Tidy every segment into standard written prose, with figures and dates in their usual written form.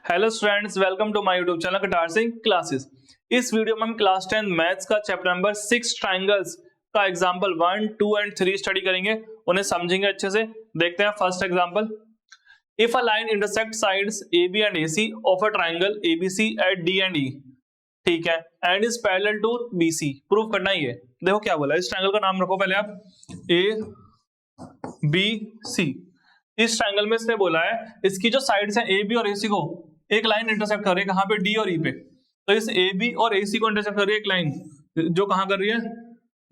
Hello students, welcome to my YouTube channel Katar Singh classes. इस video में हम क्लास 10 मैथ्स का चैप्टर नंबर 6 ट्रायंगल्स का एग्जांपल 1, 2 एंड 3 स्टडी करेंगे, उन्हें समझेंगे अच्छे से। देखते हैं first example. If a line intersect sides AB and AC of a triangle ABC at D and E, ठीक है, and is parallel to BC, prove करना ही है। देखो क्या बोला, इस ट्रायंगल का नाम रखो पहले आप, ABC। इस ट्रायंगल में इसने बोला है इसकी जो साइड्स हैं AB और AC को एक लाइन इंटरसेक्ट कर रही है, कहां पे? D और E पे। तो इस AB और AC को इंटरसेक्ट कर रही है एक लाइन, जो कहां कर रही है?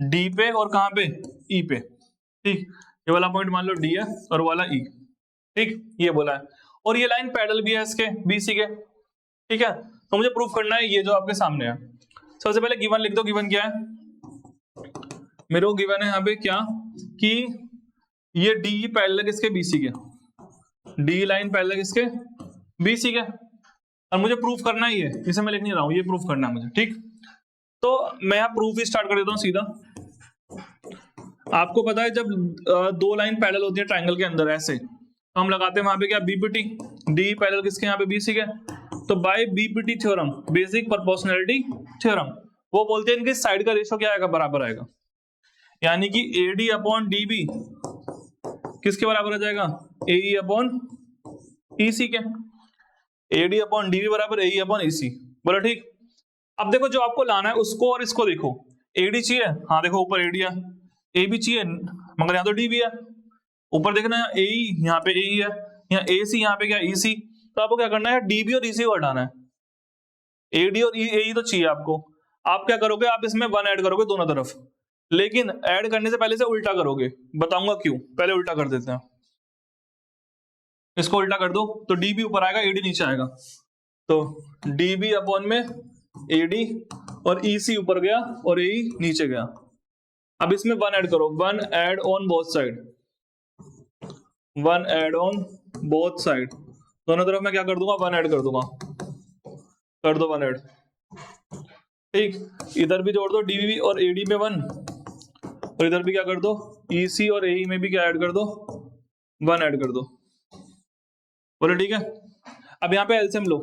D पे, और कहां पे? E पे। ठीक, ये वाला पॉइंट मान लो D है और वाला E। ठीक, ये बोला है, और ये लाइन पैरेलल भी है इसके BC के। ठीक है, तो मुझे प्रूफ करना है ये जो आपके सामने है। सबसे पहले गिवन लिख दो। गिवन क्या है मेरे को? गिवन है यहाँ पे क्या कि ये D पैरेलल किसके? BC के। D लाइन पैरेलल किसके? BC के। और मुझे प्रूफ करना ही है, इसे मैं लिख नहीं रहा हूं, ये प्रूफ करना है मुझे। ठीक, तो मैं यहाँ प्रूफ ही स्टार्ट कर देता हूँ सीधा। आपको पता है जब दो लाइन पैरेलल होती है ट्रायंगल के अंदर ऐसे, तो हम लगाते हैं वहां पे क्या? BPT। D पैरेलल किसके? यहाँ पे BC के। तो by BPT theorem, basic proportionality theorem, वो बोलते हैं इनकी साइड का रेशियो क्या आएगा? बराबर आएगा। यानी कि AD अपॉन DB किसके बराबर आ जाएगा? AE अपॉन EC के। AD अपॉन DB बराबर AE अपॉन EC। बोला ठीक। अब देखो जो आपको लाना है उसको और इसको देखो। AD चाहिए, हाँ देखो ऊपर AD है। AB चाहिए, मगर यहाँ तो DB है। ऊपर देखना है AE, यहाँ पे AE है, यहाँ AC, यहाँ पे क्या? EC। तो आपको क्या करना है? DB और EC को हटाना है। AD और AE तो चाहिए आपको। आप क्या करोगे? आप इसमें 1 ऐड करोगे दोनों तरफ, लेकिन ऐड करने से पहले से उल्टा करोगे। बताऊंगा क्यों। पहले उल्टा कर देते हैं, इसको उल्टा कर दो तो DB ऊपर आएगा, AD नीचे आएगा। तो DB अपॉन में AD, और EC ऊपर गया और AE नीचे गया। अब इसमें 1 ऐड करो, 1 add on both side, 1 add on both side. दोनों तरफ मैं क्या कर दूंगा? 1 ऐड कर दूंगा। कर दो 1 ऐड। ठीक, इधर भी जोड़ दो DB और AD में 1, और इधर भी क्या कर दो? EC और AE में भी क्या ऐड कर दो? 1 ऐड कर दो। बोलो ठीक है। अब यहाँ पे एलसीएम लो,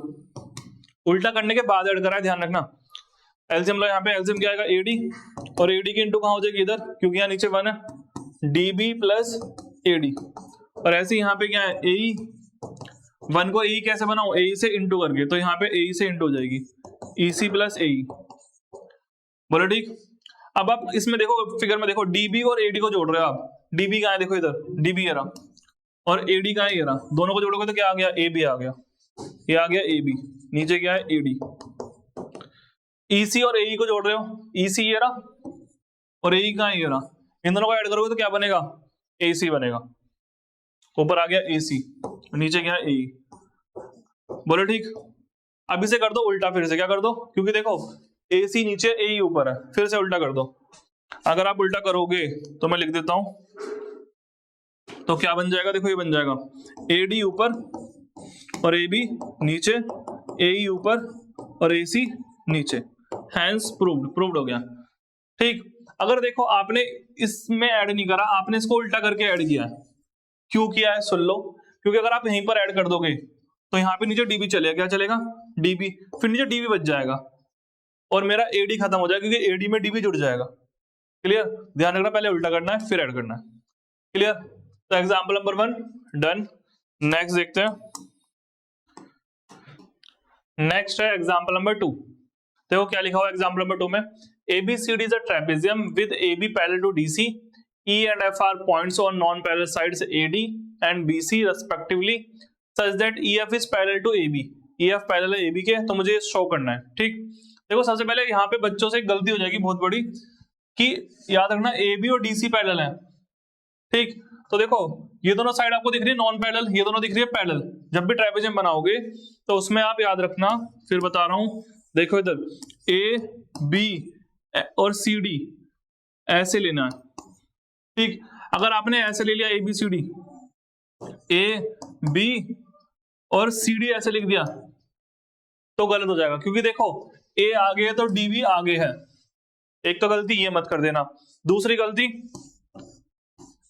उल्टा करने के बाद ऐड करा है, ध्यान रखना। एलसीएम लो, यहाँ पे एलसीएम क्या आएगा? AD, और AD की इंटू कहाँ हो जाएगी? इधर, क्योंकि यहाँ नीचे 1 है। DB प्लस AD, और ऐसे यहाँ पे क्या है? AE। 1 को AE कैसे बनाओ? AE से इंटू करके, तो यहाँ पे AE से इंटू हो जाएगी, EC प्लस AE। बोलो ठीक। अब आप इसमें देखो, फिगर में देखो, DB और AD को जोड़ रहे हो आप। DB कहाँ है? देखो इधर DB है रहा, और AD कहाँ है? ये रहा। दोनों को जोड़ोगे तो क्या आ गया? AB आ गया। ये आ गया AB, नीचे क्या है? AD। EC और AE को जोड़ रहे हो, EC ये रहा, और AE कहाँ है? ये रहा। इन दोनों को ऐड करोगे तो क्या बनेगा? AC बनेगा। ऊपर आ गया AC, नीचे क्या है? AE। बोलो ठीक। अब इसे कर दो उल्टा, फिर से क्या कर दो? क्योंकि देखो AC नीचे, AE ऊपर है, फिर से उल्टा कर दो। अगर आप उल्टा करोगे तो मैं लिख देता हूं, तो क्या बन जाएगा? देखो ये बन जाएगा AD ऊपर और AB नीचे, AE ऊपर और AC नीचे। हैंस प्रूव्ड, प्रूव्ड हो गया। ठीक, अगर देखो आपने इसमें ऐड नहीं करा, आपने इसको उल्टा करके ऐड किया है। क्यों किया है? सुन लो। क्योंकि अगर आप यहीं पर ऐड कर दोगे तो यहाँ पे नीचे DB चलेगा, क्या चलेगा? DB, फिर नीचे DB बच जाएगा, और मेरा AD खत्म हो जाएगा, क्योंकि AD में DB जुड़ जाएगा। क्लियर? ध्यान रखना, पहले उल्टा करना है फिर ऐड करना है। क्लियर? तो एग्जाम्पल नंबर 1 डन। नेक्स्ट देखते हैं। नेक्स्ट है एग्जाम्पल नंबर 2। देखो क्या लिखा हुआ है एग्जाम्पल नंबर 2 में। ABCD is a trapezium with AB parallel to DC. E and F are points on non-parallel sides AD and BC respectively, such that EF is parallel to AB. EF parallel है AB के, तो मुझे show करना है। ठीक, देखो सबसे पहले यहाँ पे बच्चों से एक गलती हो जाएगी बहुत बड़ी, कि याद रखना AB और DC पैरेलल है। ठीक, तो देखो ये दोनों साइड आपको दिख रही है नॉन पैरेलल, ये दोनों दिख रही है पैरेलल। जब भी ट्रापेजियम बनाओगे तो उसमें आप याद रखना, फिर बता रहा हूं, देखो इधर AB और CD ऐसे लेना है। ठीक, अगर आपने ऐसे ले लिया ABCD, AB और CD ऐसे लिख दिया तो गलत हो जाएगा, क्योंकि देखो A आगे है तो DB आगे है। एक तो गलती ये मत कर देना। दूसरी गलती,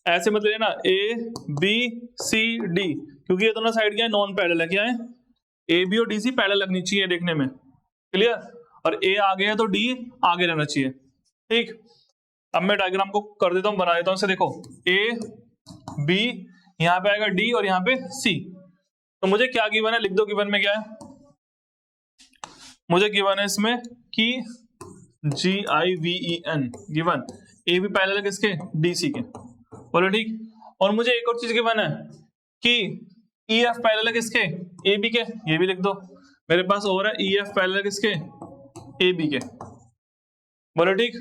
ऐसे मत लेना ABCD, क्योंकि ये दोनों साइड क्या है? नॉन पैरेलल है। क्या है? ए बी और डी सी पैरेलल लगनी चाहिए देखने में, क्लियर। और ए आगे है तो डी आगे रहना चाहिए, ठीक। अब मैं डायग्राम को कर देता हूं, बना देता हूं इसे। देखो ए बी, यहां पे आएगा डी और यहां पे सी। तो मुझे क्या गिवन है, लिख दो गिवन में क्या है। मुझे गिवन है इसमें कि GIVEN given A B parallel किसके, डी सी के, बोलो ठीक। और मुझे एक और चीज गिवन है कि EF पैरेलल किसके, ए बी के, ये भी लिख दो। मेरे पास और है EF पैरेलल किसके, ए बी के, बोलो ठीक।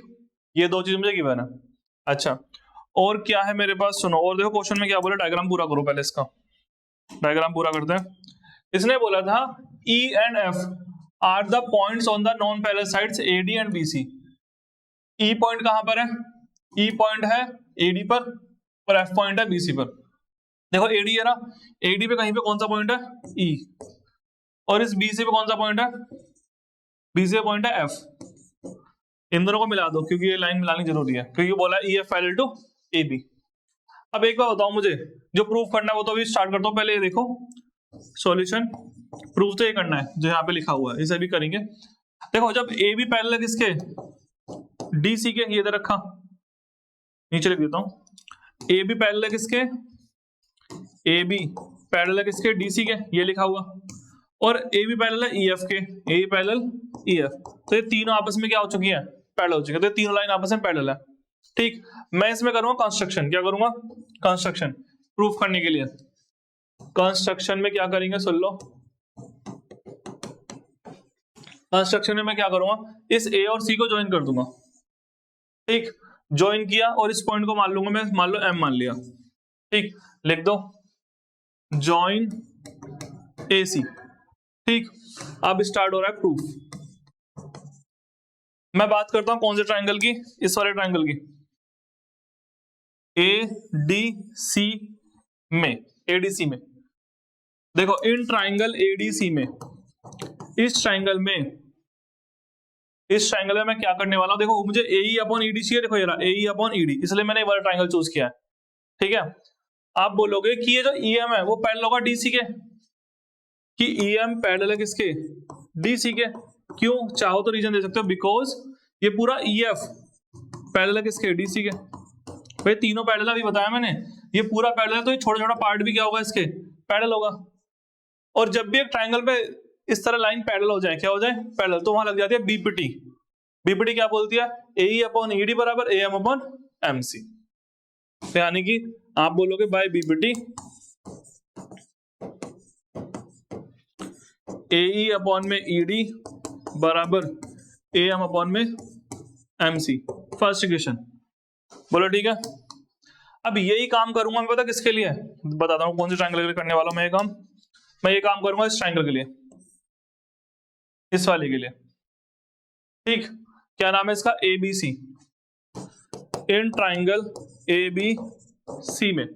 ये दो चीज मुझे गिवन है। अच्छा और क्या है मेरे पास, सुनो और देखो क्वेश्चन में क्या बोला, डायग्राम पूरा करो पहले इसका, डायग्राम पूरा करते हैं। इसने बोला था E and F are the points on the non parallel sides AD and BC। E point कहां पर है, E पॉइंट है AD पर और F पॉइंट है BC पर। देखो AD है ना, AD पे कहीं पे कौन सा पॉइंट है, E, और इस BC पे कौन सा पॉइंट है, BC पे पॉइंट है F। इन दोनों को मिला दो क्योंकि ये लाइन मिलानी जरूरी है, क्योंकि बोला EF पैरेलल टू AB। अब एक बार बताओ मुझे, जो प्रूफ करना है वो तो अभी स्टार्ट करता हूं। पहले ये देखो सॉल्यूशन, प्रूफ तो ये करना है जो यहाँ पे लिखा हुआ है, इसे भी करेंगे। देखो जब ए बी पैरेलल किसके, डी सी के, ये इधर रखा, नीचे लिख देता हूं। ए बी पैरेलल किसके, ए बी पैरेलल किसके, डी सी के, ये लिखा हुआ। और A B parallel E F के, A B parallel E F. तो ये तीनों आपस में क्या हो चुकी है, पैरेलल हो चुकी है। तो ये तीनों लाइन आपस में पैरेलल है, ठीक। मैं इसमें करूंगा कंस्ट्रक्शन, क्या करूंगा, कंस्ट्रक्शन प्रूफ करने के लिए। कंस्ट्रक्शन में क्या करेंगे, सुन लो। कंस्ट्रक्शन में मैं क्या करूंगा, इस ए और सी को ज्वाइन कर दूंगा, ठीक। ज्वाइन किया और इस पॉइंट को मान लूंगा मैं, मान लो एम मान लिया, ठीक। लिख दो ज्वाइन ए सी, ठीक। अब स्टार्ट हो रहा है प्रूफ। मैं बात करता हूं कौन से ट्राइंगल की, इस वाले ट्राइंगल की, ADC में, ADC में। देखो इन ट्राइंगल ADC में, इस ट्राइंगल में मैं क्या करने वाला हूं, देखो मुझे AE अपॉन ED चाहिए। देखो ये रहा AE अपॉन ED, इसलिए मैंने ये वाला ट्राइंगल चूज किया है, ठीक है। आप बोलोगे कि ये जो EM है वो पैरेलल होगा DC के, कि EM पैरेलल है किसके, DC के। क्यों, चाहो तो रीजन दे सकते हो, बिकॉज ये पूरा EF पैरेलल है किसके, DC के। भाई तीनों पैरेलल अभी बताया मैंने, ये पूरा पैरेलल है, तो ये छोटा छोटा पार्ट भी क्या होगा इसके, पैरेलल होगा। और जब भी एक ट्राइंगल पे इस तरह लाइन पैरेलल हो जाए, क्या हो जाए, पैरेलल, तो वहां लग जाती है बीपीटी। बीपीटी क्या बोलती है, AE अपॉन ED बराबर AM अपॉन MC। तो यानी कि आप बोलोगे बाय बीपीटी AE अपॉन में ED बराबर AM अपॉन में MC, फर्स्ट इक्वेशन, बोलो ठीक है। अब यही काम करूंगा मैं, पता किसके लिए, बताता हूं कौन से ट्राइंगल के लिए करने वाला हूं मैं ये काम। मैं ये काम करूंगा इस ट्राइंगल के लिए, इस वाले के लिए, ठीक। क्या नाम है इसका, ABC। इन ट्राइंगल ABC में,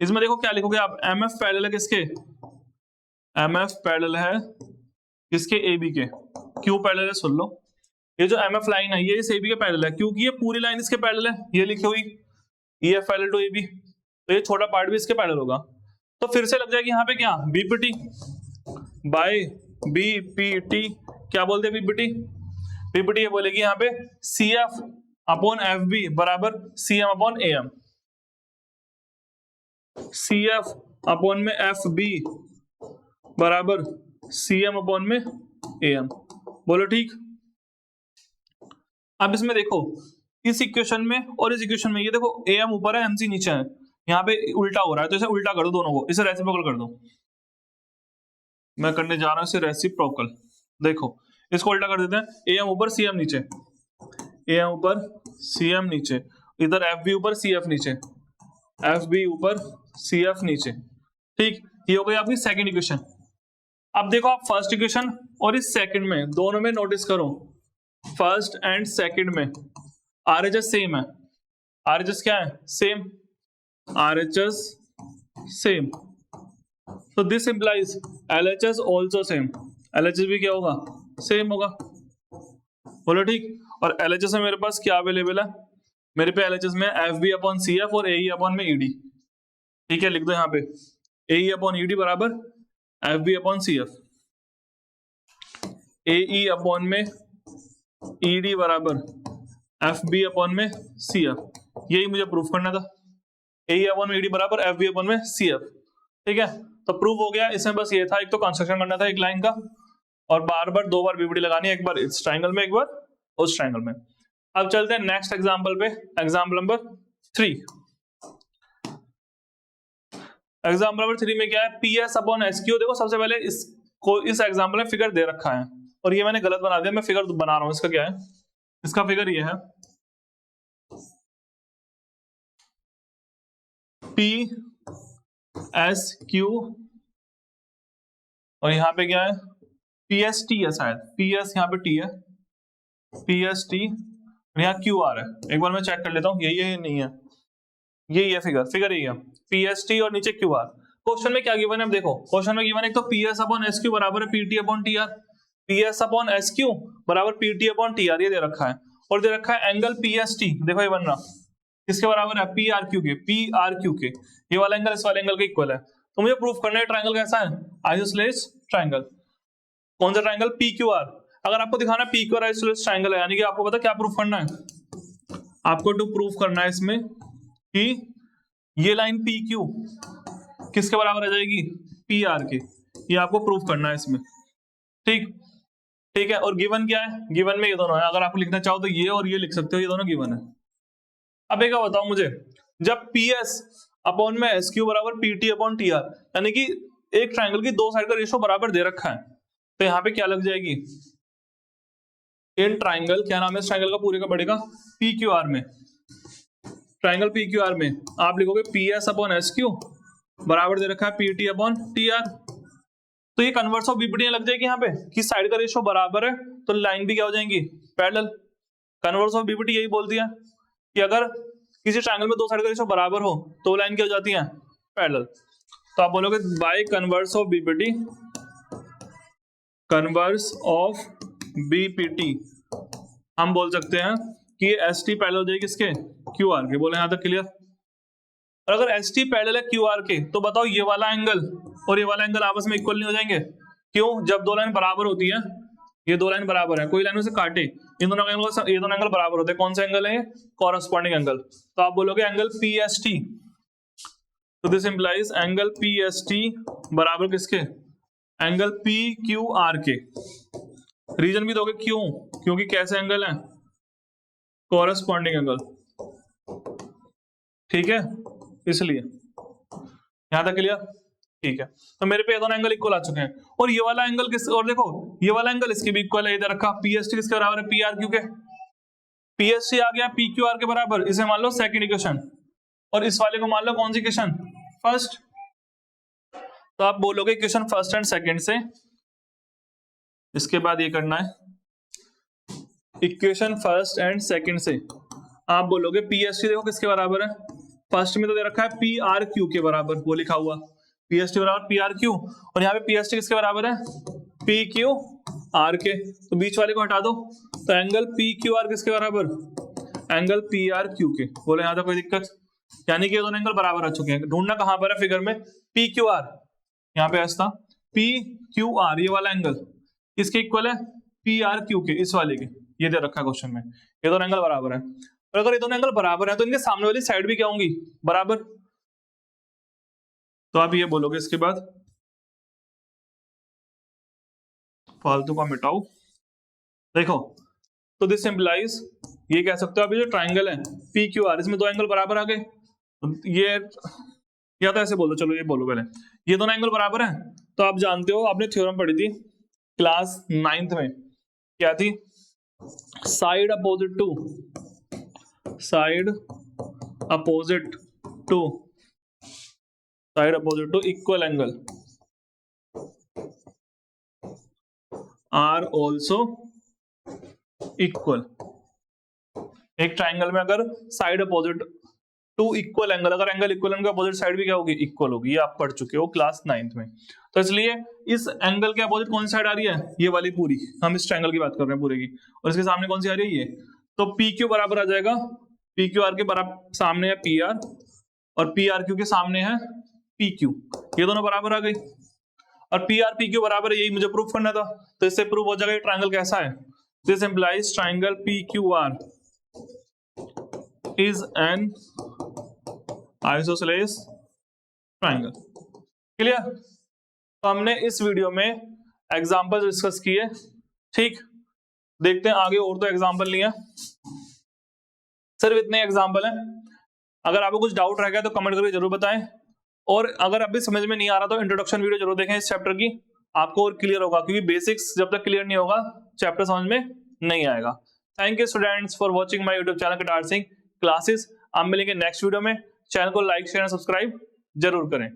इसमें देखो क्या लिखोगे आप, MF पैरेलल है किसके, MF पैरेलल है किसके, AB के। क्यों पैरेलल है, सुन लो। ये जो MF लाइन है ये इस AB के पैरेलल है, क्योंकि ये पूरी लाइन इसके पैरेलल है, ये लिखी हुई EF पैरेलल टू AB, तो ये छोटा पार्ट भी इसके पैरेलल होगा। तो फिर से लग जाएगी यहाँ पे क्या, BPT बाय BPT। क्या बोलते हैं BPT, BPT ये बोलेगी यहाँ पे CF अपॉन FB बराबर CM upon AM, CF upon में FB बराबर CM अपॉन में AM, बोलो ठीक। अब इसमें देखो इस इक्वेशन में और इस इक्वेशन में, ये देखो AM ऊपर है MC नीचे है, यहाँ पे उल्टा हो रहा है, तो इसे उल्टा कर दो दोनों को, इसे रेसिप्रोकल कर दो। मैं करने जा रहा हूं इसे रेसिप्रोकल। देखो इसको उल्टा कर देते हैं, AM ऊपर CM नीचे, AM ऊपर CM नीचे, इधर FB ऊपर CF नीचे, FB ऊपर CF नीचे, ठीक। ये हो गई आपकी सेकंड इक्वेशन। अब देखो आप फर्स्ट इक्वेशन और इस सेकंड में, दोनों में नोटिस करो, फर्स्ट एंड सेकंड में RHS सेम है। RHS क्या है, सेम, RHS सेम, तो this implies LHS also same, LHS भी क्या होगा, सेम होगा, बोलो ठीक। और LHS में मेरे पास क्या अवेलेबल है, मेरे पे LHS में FB अपॉन CF और AE अपॉन में ED, ठीक है। लिख दो यहाँ पे AE अपॉन ED बराबर FB upon CF, AE upon में ED बराबर FB अपॉन में CF, यही मुझे प्रूफ करना था। AE अपॉन में ED बराबर FB अपॉन में CF, ठीक है। तो प्रूफ हो गया। इसमें बस ये था, एक तो कंस्ट्रक्शन करना था एक लाइन का, और बार बार 2 बार BBT लगानी है, एक बार इस ट्रायंगल में, एक बार उस ट्रायंगल में। अब चलते हैं नेक्स्ट एग्जांपल पे, एग्जांपल नंबर 3। एग्जांपल नंबर 3 में क्या है, PS अपॉन SQ। देखो सबसे पहले इस एग्जांपल में फिगर दे रखा है, और ये मैंने गलत बना दिया, मैं फिगर बना रहा हूं। इसका क्या है, इसका फिगर ये है PSQ, और यहाँ पे क्या है PST है, शायद PS यहाँ पे T है, PST, यहाँ QR है। एक बार मैं चेक कर लेता हूँ, यही नहीं है, यही है फिगर यही है, PST और नीचे QR। क्वेश्चन में क्या गिवन है, अब देखो क्वेश्चन में गिवन है, एक तो PS अपॉन SQ बराबर है PT upon TR, PS upon SQ बराबर PT अपॉन TR, ये दे रखा है, और दे रखा है एंगल PST। देखो ये बन रहा किसके बराबर है, PRQ के, ये वाला एंगल इस वाले एंगल के इक्वल है। तो मुझे प्रूफ करना है ट्रायंगल कैसा है, आइसोसेलेस ट्रायंगल। कौन सा ट्रायंगल, PQR। अगर आपको दिखाना PQR आइसोसेलेस ट्रायंगल है, यानी कि आपको पता क्या प्रूफ करना है, आपको टू प्रूफ करना है इसमें कि ये लाइन PQ किसके बराबर आ जाएगी, PR के। ये आपको प्रूफ करना है इसमें, ठीक है। और गिवन क्या है, गिवन में ये दोनों है। अगर आप लिखना चाहो तो ये और ये लिख सकते हो, ये दोनों गिवन है। अब एक बताओ मुझे, जब PS अपॉन में SQ बराबर PT अपॉन TR, यानी कि एक ट्रायंगल की दो साइड का रेशो बराबर दे रखा है, तो यहाँ पे क्या लग जाएगी, इन ट्रायंगल, क्या नाम है इस ट्रायंगल का पूरे का बढ़ेगा, PQR में, ट्रायंगल PQR में आप लिखोगे PS अपॉन SQ बराबर दे रखा है PT अपॉन TR। तो ये कन्वर्स ऑफ BPT लग जाएगी यहाँ पे कि साइड का रेशो बराबर है, तो लाइन भी क्या हो जाएंगी, पैरेलल। कन्वर्स ऑफ BPT यही बोलती है कि अगर किसी ट्रायंगल में दो साइड का रेशो बराबर हो तो लाइन क्या हो जाती है, पैरेलल। तो आप बोलोगे by converse of BPT, converse of BPT हम बोल सकते हैं कि ये ST पैरेलल हो जाएगी किसके, QR के। बोले यहां तक क्लियर। और अगर ST पैरेलल है QR के, तो बताओ ये वाला एंगल और ये वाला एंगल आपस में इक्वल नहीं हो जाएंगे, क्यों, जब दो लाइन बराबर होती है, ये दो लाइन बराबर है, कोई लाइन उसे काटे, ये दोनों एंगल बराबर होते हैं। कौन सा एंगल है, कॉरेस्पॉन्डिंग एंगल। तो आप बोलोगे एंगल PST, तो दिस इंप्लाइज एंगल PST बराबर किसके, एंगल PQR के। रीजन भी दोगे क्यों, क्योंकि कैसे एंगल है, कॉरेस्पॉन्डिंग एंगल, ठीक है, इसलिए। यहां तक क्लियर, ठीक है। तो मेरे पे ये दोनों एंगल इक्वल आ चुके हैं, और ये वाला एंगल किस, और देखो ये वाला एंगल इसके भी इक्वल है, इधर रखा PST किसके बराबर है, PRQ के। PST आ गया PQR के बराबर, इसे मान लो सेकंड इक्वेशन, और इस वाले को मान लो कौन सी इक्वेशन, फर्स्ट। तो आप बोलोगे इक्वेशन फर्स्ट एंड सेकंड से, इसके बाद ये करना है, इक्वेशन फर्स्ट एंड सेकंड से आप बोलोगे PST देखो किसके बराबर है, फर्स्ट में तो दे रखा है PRQ के बराबर, वो लिखा हुआ PST बराबर PRQ, और यहाँ पे PST किसके बराबर है, PQR के। तो बीच वाले को हटा दो, तो एंगल PQR किसके बराबर, एंगल PRQ के। बोले यहाँ तक कोई दिक्कत, यानी कि ये दोनों एंगल बराबर आ चुके हैं। ढूंढना कहां पर है फिगर में, PQR, यहाँ पे ऐसा PQR ये वाला एंगल किसके इक्वल है, PRQ के, इस वाले के, ये दे रखा है क्वेश्चन में, ये दोनों एंगल बराबर है। और अगर ये दोनों एंगल बराबर है तो इनके सामने वाली साइड भी क्या होंगी, बराबर। तो आप ये बोलोगे इसके बाद, फालतू का मिटाओ, देखो तो दिस इंप्लाइज, ये कह सकते हो अभी जो ट्रायंगल है PQR, इसमें दो एंगल बराबर आ गए, ये या तो ऐसे बोलो, चलो ये बोलो पहले, ये दोनों एंगल बराबर है। तो आप जानते हो, आपने थ्योरम पढ़ी थी क्लास 9th में, क्या थी, side opposite to, side opposite to, side opposite to equal angle are also equal. एक ट्राइंगल में अगर side opposite to equal angle, अगर angle equal angle opposite side भी क्या होगी, इक्वल होगी। ये आप पढ़ चुके हो क्लास 9th में। तो इसलिए इस एंगल के अपोजिट कौन सी साइड आ रही है, ये वाली पूरी, हम इस ट्राइंगल की बात कर रहे हैं पूरे की, और इसके सामने कौन सी आ रही है, ये। तो PQ बराबर आ जाएगा, PQR के बराबर सामने है PR, और PRQ के सामने है PQ, ये दोनों बराबर आ गई। और पी आर पी क्यू बराबर है, यही मुझे प्रूफ करना था, तो इससे प्रूफ हो जाएगा ट्राइंगल कैसा है। This implies triangle P Q R is an isosceles triangle. Clear? तो हमने इस वीडियो में एग्जांपल डिस्कस किए, ठीक। देखते हैं आगे, और तो एग्जांपल नहीं है, सिर्फ इतने एग्जांपल हैं। अगर आपको कुछ डाउट रह गया तो कमेंट करके जरूर बताएं, और अगर अभी समझ में नहीं आ रहा तो इंट्रोडक्शन वीडियो जरूर देखें इस चैप्टर की, आपको और क्लियर होगा, क्योंकि बेसिक्स जब तक क्लियर नहीं होगा चैप्टर समझ में नहीं आएगा। Thank you students for watching my YouTube channel guitar Singh classes. आप मिलेंगे नेक्स्ट वीडियो में। चैनल को लाइक शेयर सब्सक्राइब जरूर करें।